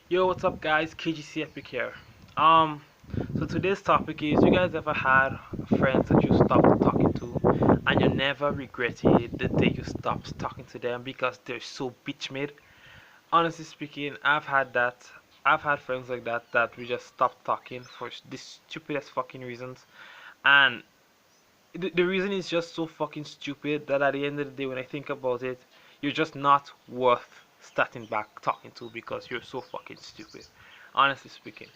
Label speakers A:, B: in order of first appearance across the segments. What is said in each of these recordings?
A: Yo, what's up, guys? KGCEpic here. Um, so today's topic is: you guys ever had friends that you stopped talking to, and you never regretted the day you stopped talking to them because they're so bitch made? Honestly speaking, I've had that. I've had friends like that we just stopped talking for the stupidest fucking reasons, and the reason is just so fucking stupid that at the end of the day, when I think about it, you're just not worth starting back talking to because you're so fucking stupid. Honestly speaking.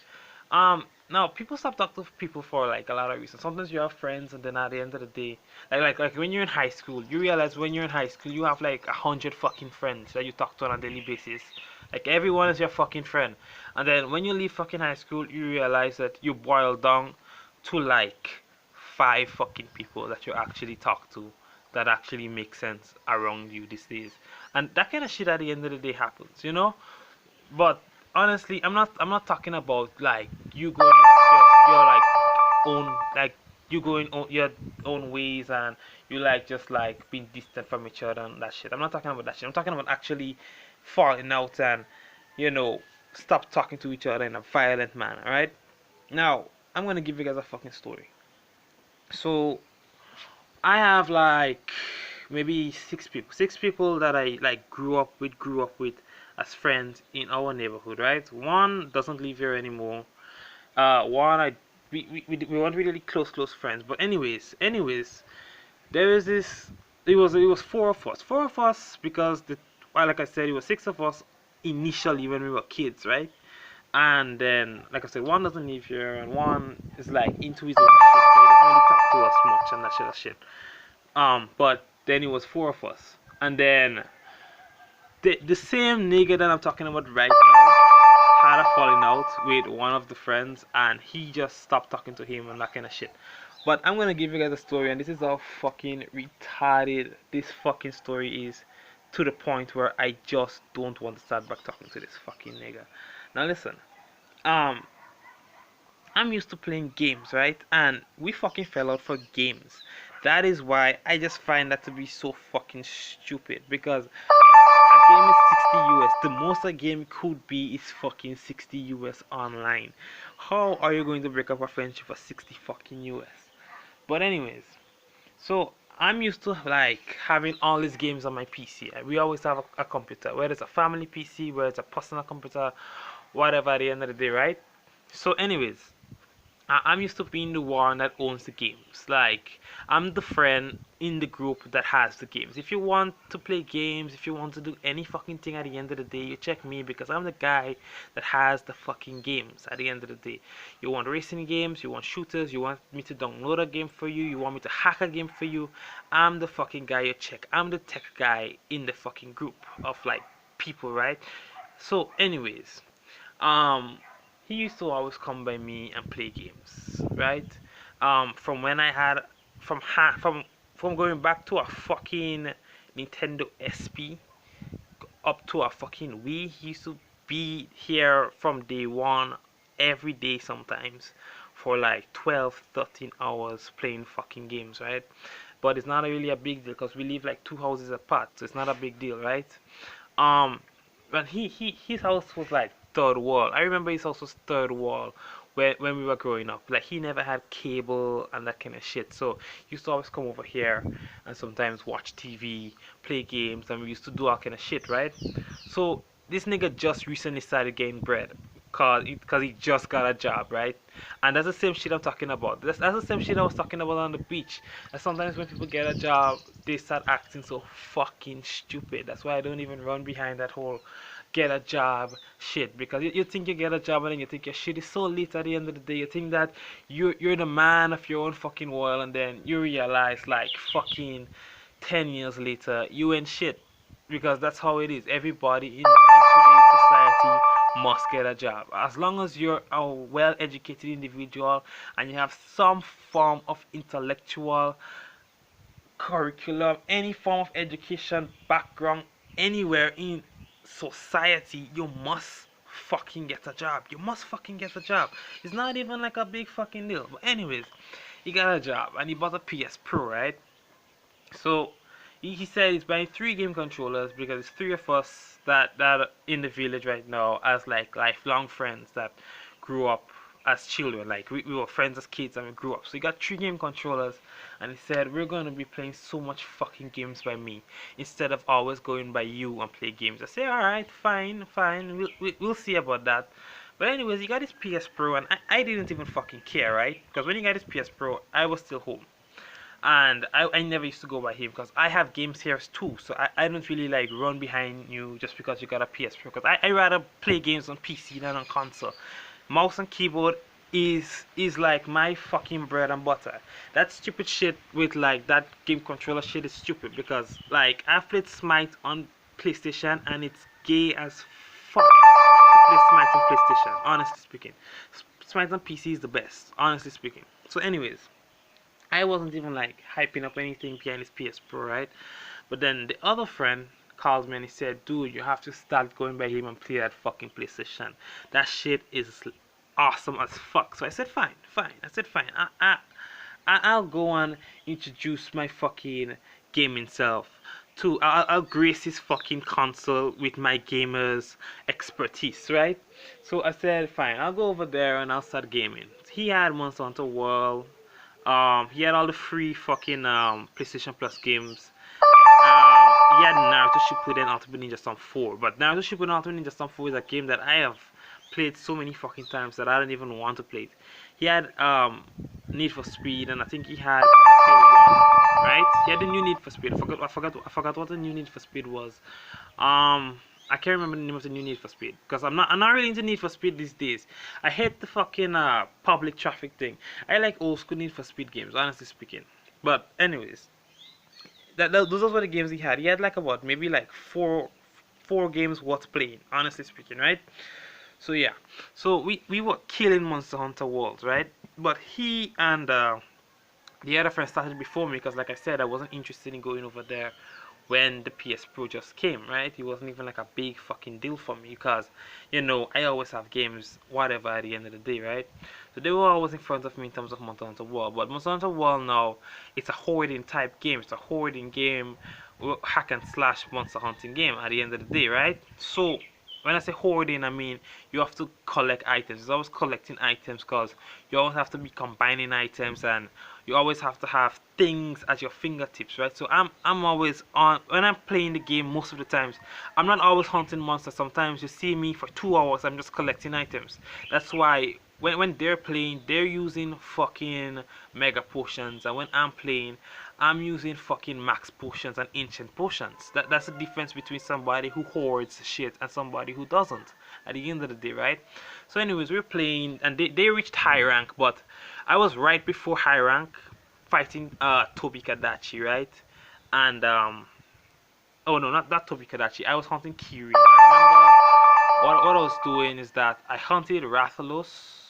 A: Now people stop talking to people for like a lot of reasons. Sometimes you have friends, and then at the end of the day, like when you're in high school, you realize when you're in high school, you have like 100 fucking friends that you talk to on a daily basis. Like everyone is your fucking friend. And then when you leave fucking high school, you realize that you boil down to like five fucking people that you actually talk to that actually make sense around you these days. And that kind of shit at the end of the day happens, you know? But honestly, I'm not talking about like you going your like own like you going on your own ways and you like just like being distant from each other and that shit. I'm not talking about that shit. I'm talking about actually falling out and you know stop talking to each other in a violent manner, right? Now, I'm gonna give you guys a fucking story. So I have like maybe six people that I like grew up with as friends in our neighborhood, right? One doesn't live here anymore. One I we weren't really close friends, but anyways, there is this. It was four of us because the well, like I said, it was six of us initially when we were kids, right? And then, like I said, one doesn't live here, and one is like into his own shit, so he doesn't really talk to us much and that shit. But then it was four of us, and then the same nigga that I'm talking about right now had a falling out with one of the friends, and he just stopped talking to him and that kind of shit. But I'm gonna give you guys a story, and this is how fucking retarded this fucking story is, to the point where I just don't want to start back talking to this fucking nigga. Now listen, um, I'm used to playing games, right? And we fucking fell out for games. That is why I just find that to be so fucking stupid. Because a game is 60 US. The most a game could be is fucking 60 US online. How are you going to break up a friendship for 60 fucking US? But anyways, so I'm used to like having all these games on my PC. We always have a computer, whether it's a family PC, whether it's a personal computer, whatever at the end of the day, right? So anyways, I'm used to being the one that owns the games. Like, I'm the friend in the group that has the games. If you want to play games, if you want to do any fucking thing at the end of the day, you check me because I'm the guy that has the fucking games at the end of the day. You want racing games, you want shooters, you want me to download a game for you, you want me to hack a game for you. I'm the fucking guy you check. I'm the tech guy in the fucking group of like people, right? So, anyways, um he used to always come by me and play games, right? From when I had from going back to a fucking Nintendo SP up to a fucking Wii. He used to be here from day one, every day sometimes, for like 12, 13 hours playing fucking games, right? But it's not really a big deal because we live like two houses apart, so it's not a big deal, right? Um, but his house was like third wall. I remember his house was third wall when we were growing up. Like he never had cable and that kind of shit. So he used to always come over here and sometimes watch TV, play games, and we used to do all kind of shit, right? So this nigga just recently started getting bread. Cause he just got a job, right? And that's the same shit I'm talking about. That's the same shit I was talking about on the beach. And sometimes when people get a job, they start acting so fucking stupid. That's why I don't even run behind that whole get a job shit. Because you think you get a job and then you think your shit is so lit at the end of the day. You think that you're the man of your own fucking world, and then you realize like fucking 10 years later you ain't shit. Because that's how it is. Everybody in today's society must get a job. As long as you're a well educated individual and you have some form of intellectual curriculum, any form of education background anywhere in society, you must fucking get a job. You must fucking get a job. It's not even like a big fucking deal. But anyways, he got a job and he bought a PS Pro, right? So He said he's buying 3 game controllers because it's 3 of us that are in the village right now as like lifelong friends that grew up as children. Like we were friends as kids and we grew up. So he got 3 game controllers and he said we're gonna be playing so much fucking games by me instead of always going by you and play games. I say alright, fine, fine, we'll see about that. But anyways, he got his PS Pro and I didn't even fucking care, right? Because when he got his PS Pro, I was still home and I never used to go by him because I have games here too, so I don't really like run behind you just because you got a PS Pro, because I rather play games on PC than on console. Mouse and keyboard is like my fucking bread and butter. That stupid shit with like that game controller shit is stupid because like I've played Smite on PlayStation and it's gay as fuck to play Smite on PlayStation, honestly speaking. Smite on PC is the best, honestly speaking. So anyways, I wasn't even like hyping up anything behind his PS Pro, right? But then the other friend called me and he said, dude, you have to start going by him and play that fucking PlayStation. That shit is awesome as fuck. So I said, fine, fine. I said, fine. I'll go and introduce my fucking gaming self to. I'll grace his fucking console with my gamer's expertise, right? So I said, fine, I'll go over there and I'll start gaming. He had Monster Hunter World. He had all the free fucking PlayStation Plus games. He had Naruto Shippuden Ultimate Ninja Storm 4, but Naruto Shippuden Ultimate Ninja Storm 4 is a game that I have played so many fucking times that I don't even want to play it. He had Need for Speed, and I think he had Battlefield 1, right? He had the new Need for Speed. I forgot what the new Need for Speed was. I can't remember the name of the new Need for Speed because I'm not really into Need for Speed these days. I hate the fucking public traffic thing. I like old school Need for Speed games, honestly speaking. But anyways, those were the games he had. He had like about maybe like four games worth playing, honestly speaking, right? So yeah, so we were killing Monster Hunter World, right? But he and the other friend started before me because, like I said, I wasn't interested in going over there when the PS Pro just came, right? It wasn't even like a big fucking deal for me because, I always have games, whatever, at the end of the day, right? So they were always in front of me in terms of Monster Hunter World. But Monster Hunter World now, it's a hoarding type game. It's a hoarding game, hack and slash monster hunting game at the end of the day, right? So when I say hoarding, I mean you have to collect items. It's always collecting items because you always have to be combining items and you always have to have things at your fingertips, right? So I'm always on when I'm playing the game. Most of the times I'm not always hunting monsters. Sometimes you see me for 2 hours, I'm just collecting items. That's why when they're playing, they're using fucking mega potions, and when I'm playing, I'm using fucking max potions and ancient potions. That's the difference between somebody who hoards shit and somebody who doesn't at the end of the day, right? So anyways, we're playing and they reached high rank, but I was right before high rank fighting Tobi Kadachi, right? And oh no, not Tobi Kadachi. I was hunting Kiri. I remember what I was doing is that I hunted Rathalos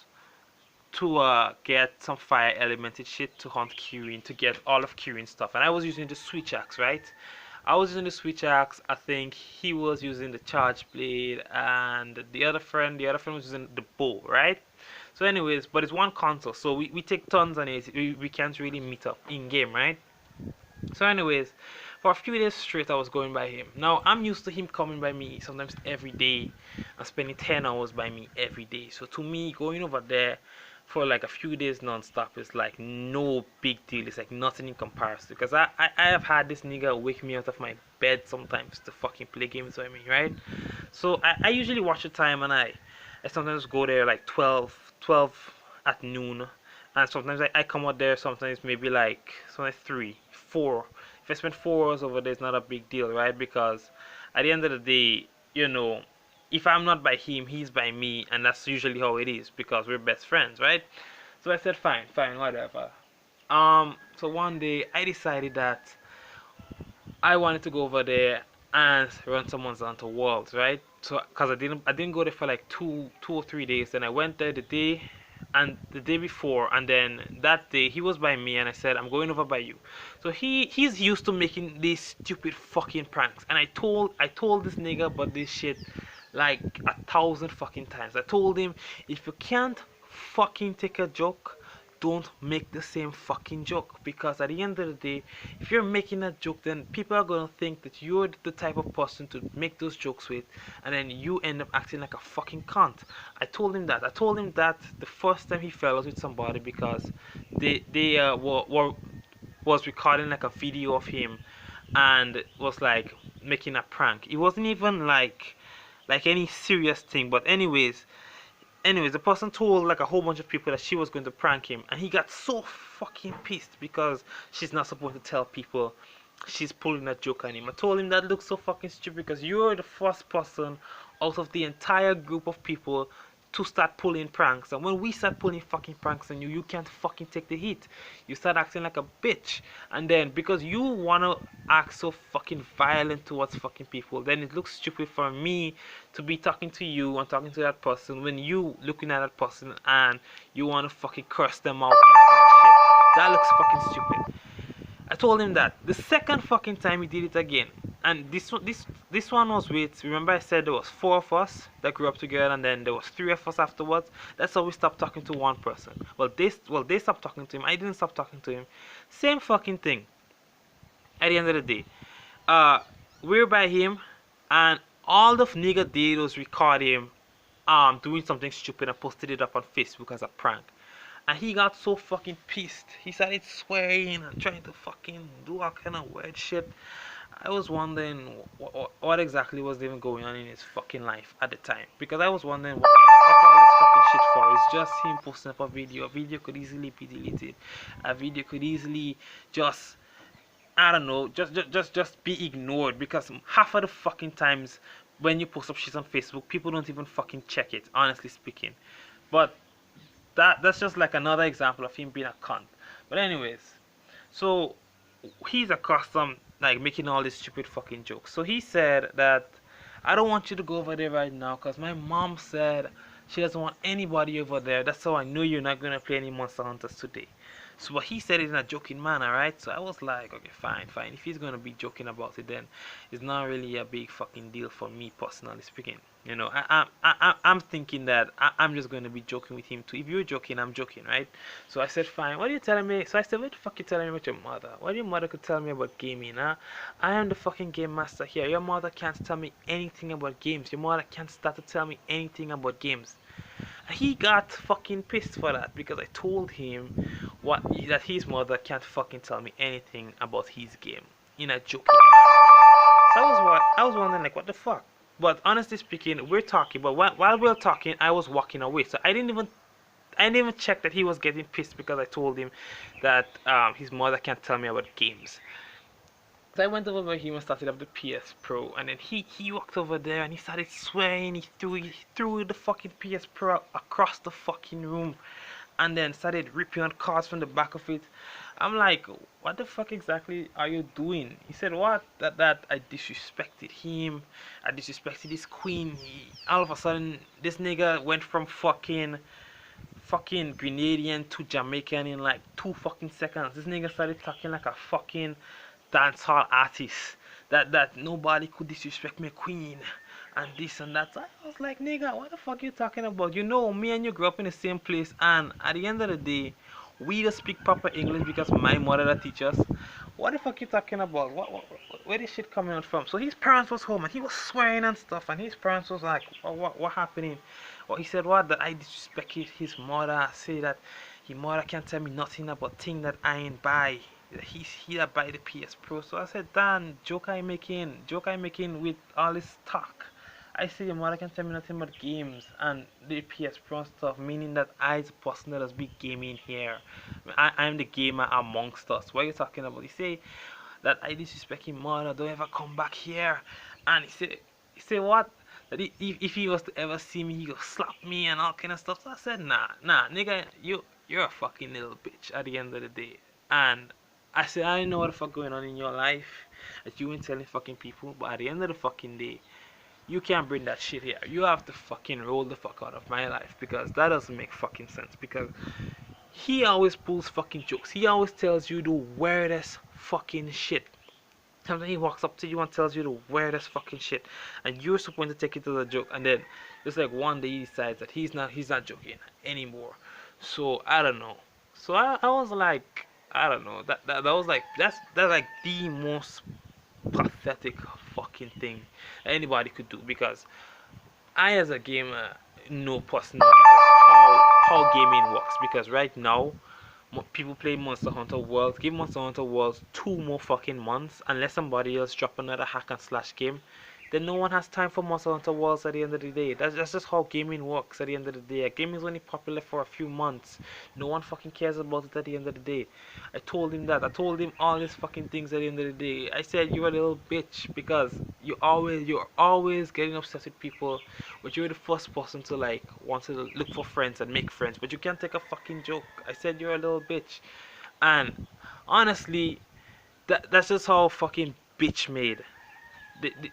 A: to get some fire elemented shit to hunt Kirin, to get all of Kirin's stuff, and I was using the switch axe, right? I was using the switch axe. I think he was using the charge blade, and the other friend was using the bow, right? So anyways, but it's one console, so we take turns on it. We can't really meet up in game, right? So anyways, for a few days straight I was going by him. Now I'm used to him coming by me sometimes every day and spending 10 hours by me every day. So to me, going over there for like a few days non-stop is like no big deal. It's like nothing in comparison, because I have had this nigga wake me out of my bed sometimes to fucking play games with me, right? So I usually watch the time, and I sometimes go there like 12 at noon, and sometimes I come out there sometimes maybe like sometimes 3 4. If I spend 4 hours over there, it's not a big deal, right? Because at the end of the day, if I'm not by him, he's by me, and that's usually how it is because we're best friends, right? So I said, fine, fine, whatever. So one day I decided that I wanted to go over there and run someone's onto Worlds, right? So, cause I didn't go there for like 2 or 3 days. Then I went there the day before, and then that day he was by me, and I said I'm going over by you. So he's used to making these stupid fucking pranks, and I told this nigga about this shit like 1,000 fucking times. I told him, if you can't fucking take a joke, don't make the same fucking joke, because at the end of the day, if you're making that joke, then people are gonna think that you're the type of person to make those jokes with, and then you end up acting like a fucking cunt. I told him that the first time he fell out with somebody because they were was recording like a video of him and was like making a prank. It wasn't even like any serious thing, but anyways, the person told like a whole bunch of people that she was going to prank him, and he got so fucking pissed because she's not supposed to tell people she's pulling a joke on him. I told him that looks so fucking stupid because you're the first person out of the entire group of people to start pulling pranks, and when we start pulling fucking pranks on you, you can't fucking take the heat. You start acting like a bitch, and then because you wanna act so fucking violent towards fucking people, then it looks stupid for me to be talking to you and talking to that person when you looking at that person and you wanna fucking curse them out and that kind of shit. That looks fucking stupid. I told him that. The second fucking time he did it again, and this one was with. Remember I said there was 4 of us that grew up together, and then there was 3 of us afterwards. That's how we stopped talking to one person. Well they stopped talking to him. I didn't stop talking to him. Same fucking thing. At the end of the day, uh, we're by him, and all the nigga did was record him doing something stupid and posted it up on Facebook as a prank. And he got so fucking pissed. He started swearing and trying to fucking do all kind of weird shit. I was wondering what exactly was even going on in his fucking life at the time. Because I was wondering what's all this fucking shit for. It's just him posting up a video. A video could easily be deleted. A video could easily just, I don't know, just be ignored. Because half of the fucking times when you post up shit on Facebook, people don't even fucking check it, honestly speaking. But that's just like another example of him being a cunt. But anyways, so he's accustomed like making all these stupid fucking jokes. So he said that I don't want you to go over there right now because my mom said she doesn't want anybody over there. That's how I know you're not gonna play any Monster Hunters today. So but he said it in a joking manner, right? So I was like, okay, fine. If he's gonna be joking about it, then it's not really a big fucking deal for me personally speaking. You know, I'm thinking that I'm just gonna be joking with him too. If you're joking, I'm joking, right? So I said, fine. What are you telling me? So I said, what the fuck you telling me about your mother? What your mother could tell me about gaming, huh? I am the fucking game master here. Your mother can't tell me anything about games. Your mother can't start to tell me anything about games. He got fucking pissed for that because I told him that his mother can't fucking tell me anything about his game in a joking manner. So I was wondering like what the fuck. But honestly speaking, we're talking. But while we're talking, I was walking away. So I didn't even check that he was getting pissed because I told him that his mother can't tell me about games. So I went over by him and started up the PS Pro, and then he walked over there and he started swearing. He threw the fucking PS Pro across the fucking room, and then started ripping on cards from the back of it. I'm like, what the fuck exactly are you doing? He said what? That I disrespected him. I disrespected his queen. All of a sudden, this nigga went from fucking Grenadian to Jamaican in like 2 fucking seconds. This nigga started talking like a fucking dancehall artist. That nobody could disrespect my queen and this and that. So I was like, nigga, what the fuck you talking about? You know, me and you grew up in the same place, and at the end of the day, we just speak proper English because my mother that teach us. What the fuck you talking about? Where this shit coming out from? So his parents was home and he was swearing and stuff, and his parents was like, what happening? Well, he said what? That I disrespected his mother. Say that his mother can't tell me nothing about thing that I ain't buy. He that buy the PS Pro. So I said, Dan, joke I making with all this talk. I say your mother can tell me nothing about games and the PS Pro stuff, meaning that I the person that has been gaming here. I'm the gamer amongst us. What are you talking about? He say that I disrespect his mother, don't ever come back here. And he say what? That if he was to ever see me, he go slap me and all kind of stuff. So I said, nah, nigga, you're a fucking little bitch at the end of the day. And I said, I know what the fuck going on in your life that you ain't telling fucking people, but at the end of the fucking day, you can't bring that shit here. You have to fucking roll the fuck out of my life because that doesn't make fucking sense. Because he always pulls fucking jokes. He always tells you the weirdest fucking shit. Sometimes he walks up to you and tells you the weirdest fucking shit, and you're supposed to take it as a joke. And then just like one day he decides that he's not joking anymore. So I don't know. So I was like, I don't know. That was like that's like the most pathetic fucking thing anybody could do, because I as a gamer know personally just how gaming works, because right now people play Monster Hunter World. Give Monster Hunter World 2 more fucking months, unless somebody else drop another hack and slash game. Then no one has time for Monster Hunter Worlds at the end of the day. That's just how gaming works at the end of the day. A game is only popular for a few months. No one fucking cares about it at the end of the day. I told him that. I told him all these fucking things at the end of the day. I said you're a little bitch because you're always getting obsessed with people, but you're the first person to like want to look for friends and make friends, but you can't take a fucking joke. I said you're a little bitch. And honestly, that's just how fucking bitch made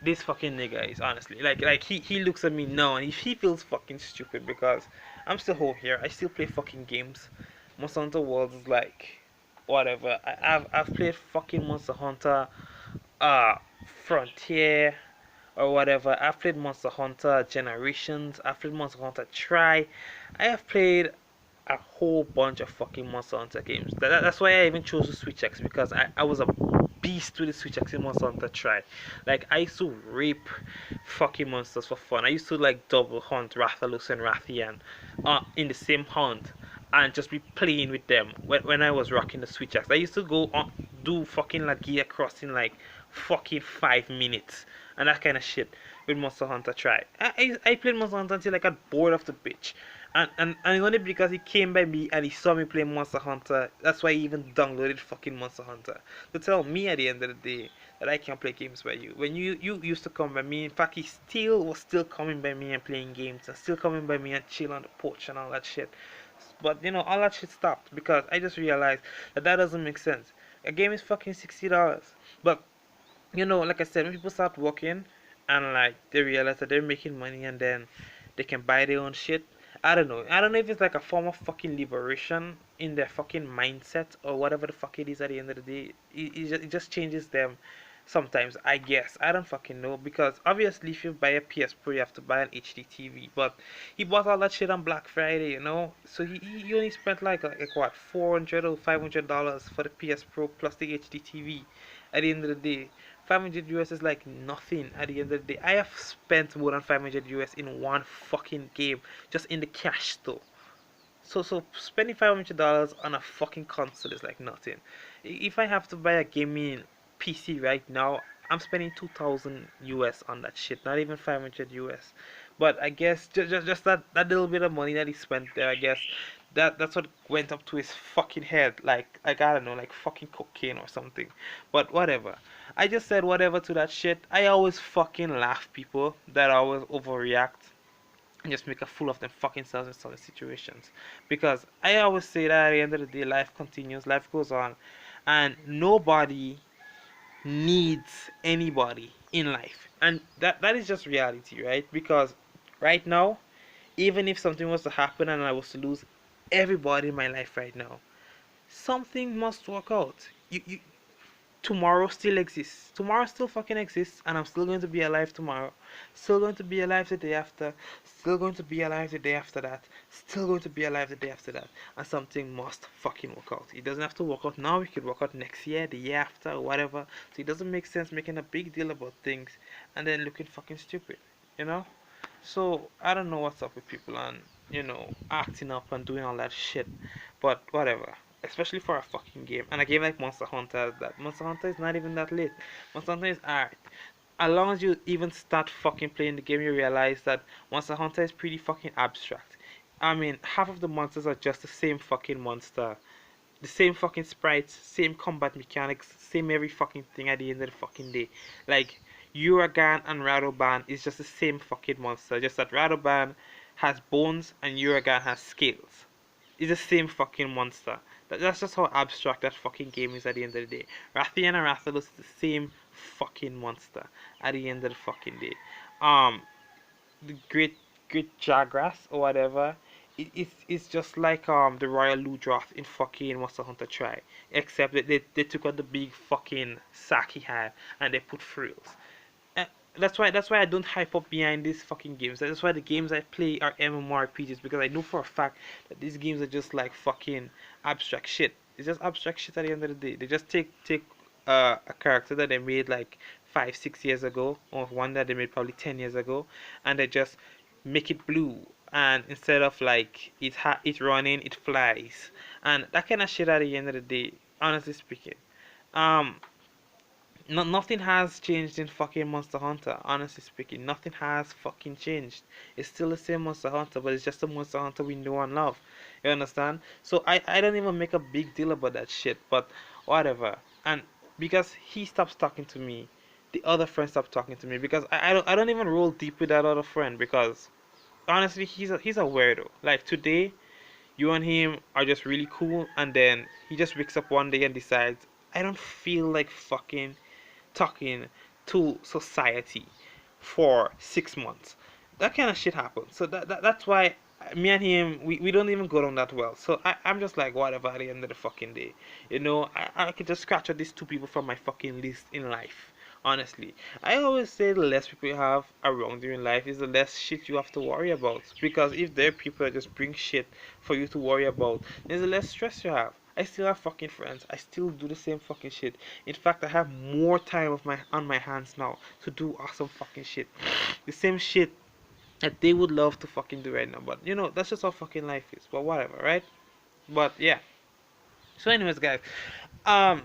A: this fucking nigga is, honestly. Like he looks at me now and he feels fucking stupid because I'm still home here. I still play fucking games. Monster Hunter World is like whatever. I've played fucking Monster Hunter uh Frontier or whatever. I've played Monster Hunter Generations. I've played Monster Hunter Try. I have played a whole bunch of fucking Monster Hunter games. That's why I even chose the Switch X, because I was a beast with the Switch X in Monster Hunter Try. Like I used to rape fucking monsters for fun. I used to like double hunt Rathalos and Rathian in the same hunt and just be playing with them when I was rocking the Switch X. I used to go on do fucking Lagia Cross in like fucking 5 minutes and that kind of shit with Monster Hunter Try. I played Monster Hunter until I got bored of the bitch. And only because he came by me and he saw me play Monster Hunter, that's why he even downloaded fucking Monster Hunter. To tell me at the end of the day that I can't play games by you. When you used to come by me, in fact he still coming by me and playing games and still coming by me and chill on the porch and all that shit. But you know, all that shit stopped because I just realized that doesn't make sense. A game is fucking $60. But you know, like I said, when people start working and like they realize that they're making money and then they can buy their own shit. I don't know. I don't know if it's like a form of fucking liberation in their fucking mindset or whatever the fuck it is at the end of the day. It just changes them sometimes, I guess. I don't fucking know, because obviously if you buy a PS Pro you have to buy an HD TV. But he bought all that shit on Black Friday, you know? So he only spent like what, $400 or $500 for the PS Pro plus the HD TV at the end of the day. 500 US is like nothing at the end of the day. I have spent more than 500 US in one fucking game, just in the cash store. So spending $500 on a fucking console is like nothing. If I have to buy a gaming PC right now, I'm spending 2,000 US on that shit, not even 500 US. But I guess just that little bit of money that he spent there, I guess that's what went up to his fucking head, like I don't know, like fucking cocaine or something. But whatever. I just said whatever to that shit. I always fucking laugh people that always overreact and just make a fool of them fucking selves in certain situations. Because I always say that at the end of the day, life continues, life goes on, and nobody needs anybody in life, and that is just reality, right? Because right now, even if something was to happen and I was to lose everybody in my life right now, something must work out. You tomorrow still exists. Tomorrow still fucking exists, and I'm still going to be alive tomorrow. Still going to be alive the day after. Still going to be alive the day after that. Still going to be alive the day after that. And something must fucking work out. It doesn't have to work out now. It could work out next year, the year after, or whatever. So it doesn't make sense making a big deal about things and then looking fucking stupid. You know? So I don't know what's up with people and acting up and doing all that shit, but whatever. Especially for a fucking game and a game like Monster Hunter. That Monster Hunter is not even that lit. Monster Hunter is art. As long as you even start fucking playing the game, you realize that Monster Hunter is pretty fucking abstract. I mean, half of the monsters are just the same fucking monster, the same fucking sprites, same combat mechanics, same every fucking thing at the end of the fucking day. Like, Uragan and Radoban is just the same fucking monster, just that Radoban has bones and Uragan has scales. It's the same fucking monster. That's just how abstract that fucking game is at the end of the day. Rathian and Rathalos is the same fucking monster at the end of the fucking day. The Great Jagras or whatever. It's just like the Royal Ludroth in fucking Monster Hunter Try, except that they took out the big fucking sack he had and they put frills. that's why I don't hype up behind these fucking games. That's why the games I play are MMORPGs, because I know for a fact that these games are just like fucking abstract shit. It's just abstract shit at the end of the day. They just take a character that they made like 5 6 years ago, or one that they made probably 10 years ago, and they just make it blue. And instead of like it running, it flies, and that kind of shit at the end of the day. Honestly speaking, um, no, nothing has changed in fucking Monster Hunter. Honestly speaking, nothing has fucking changed. It's still the same Monster Hunter, but it's just the Monster Hunter we know and love. You understand? So I don't even make a big deal about that shit. But whatever. And because he stops talking to me, the other friend stopped talking to me, because I don't even roll deep with that other friend, because honestly he's a weirdo. Like today, you and him are just really cool, and then he just wakes up one day and decides, I don't feel like fucking talking to society for 6 months. That kind of shit happens. So that's why me and him, we don't even go down that well. So I'm just like, whatever at the end of the fucking day. I could just scratch out these two people from my fucking list in life. Honestly, I always say the less people you have around you in life is the less shit you have to worry about. Because if there are people that just bring shit for you to worry about, there's the less stress you have. I still have fucking friends. I still do the same fucking shit. In fact, I have more time on my hands now to do awesome fucking shit. The same shit that they would love to fucking do right now. But that's just how fucking life is. But whatever, right? But yeah. So, anyways, guys, um,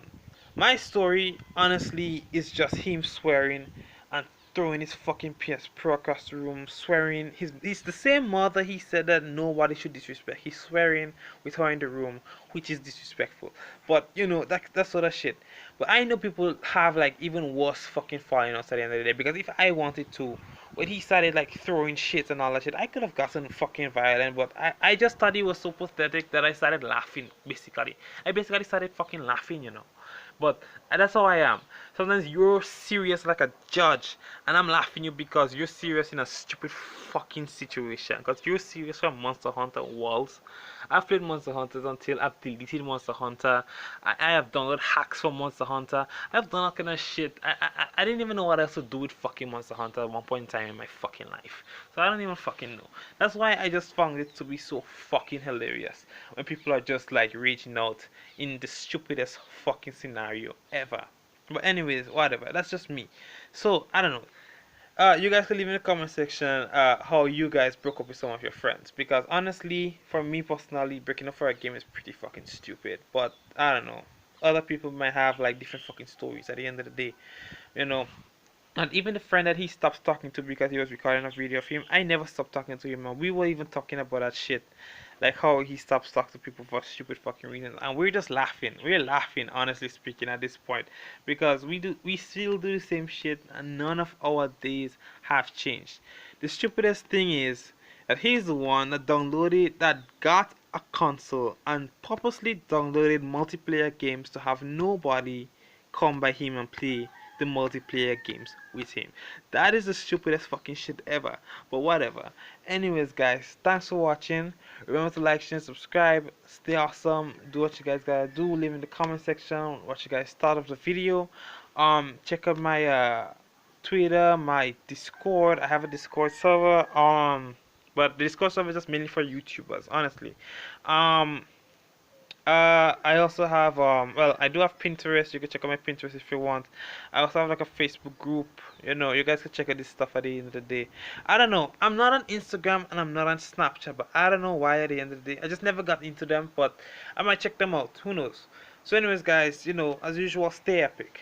A: my story honestly is just him swearing and throwing his fucking PS Pro across the room, swearing. He's the same mother he said that nobody should disrespect. He's swearing with her in the room, which is disrespectful. But that sort of shit. But I know people have like even worse fucking falling outs at the end of the day, because if I wanted to, when he started like throwing shit and all that shit, I could have gotten fucking violent. But I just thought he was so pathetic that I started laughing. Basically, I basically started fucking laughing. But that's how I am. Sometimes you're serious like a judge, and I'm laughing you because you're serious in a stupid fucking situation. Because you're serious for Monster Hunter Worlds. I've played Monster Hunters until I've deleted Monster Hunter. I have downloaded hacks for Monster Hunter. I've done all kind of shit. I didn't even know what else to do with fucking Monster Hunter at one point in time in my fucking life. So I don't even fucking know. That's why I just found it to be so fucking hilarious when people are just like reaching out in the stupidest fucking scenario ever. But anyways, whatever. That's just me. So I don't know. You guys can leave in the comment section how you guys broke up with some of your friends, because honestly, for me personally, breaking up for a game is pretty fucking stupid. But I don't know. Other people might have like different fucking stories at the end of the day, you know. And even the friend that he stopped talking to because he was recording a video of him, I never stopped talking to him, and we were even talking about that shit. Like how he stops talking to people for stupid fucking reasons. And we're just laughing. We're laughing, honestly speaking, at this point. Because we still do the same shit, and none of our days have changed. The stupidest thing is that he's the one that got a console and purposely downloaded multiplayer games to have nobody come by him and play the multiplayer games with him. That is the stupidest fucking shit ever. But whatever. Anyways, guys, thanks for watching. Remember to like, share, and subscribe. Stay awesome. Do what you guys gotta do. Leave in the comment section what you guys thought of the video. Check out my Twitter, my Discord. I have a Discord server. But the Discord server is just mainly for YouTubers, honestly. Um, I also have well, I do have Pinterest. You can check out my Pinterest if you want. I also have like a Facebook group. You guys can check out this stuff at the end of the day. I don't know. I'm not on Instagram and I'm not on Snapchat, but I don't know why at the end of the day. I just never got into them, but I might check them out. Who knows? So anyways, guys, as usual, stay epic.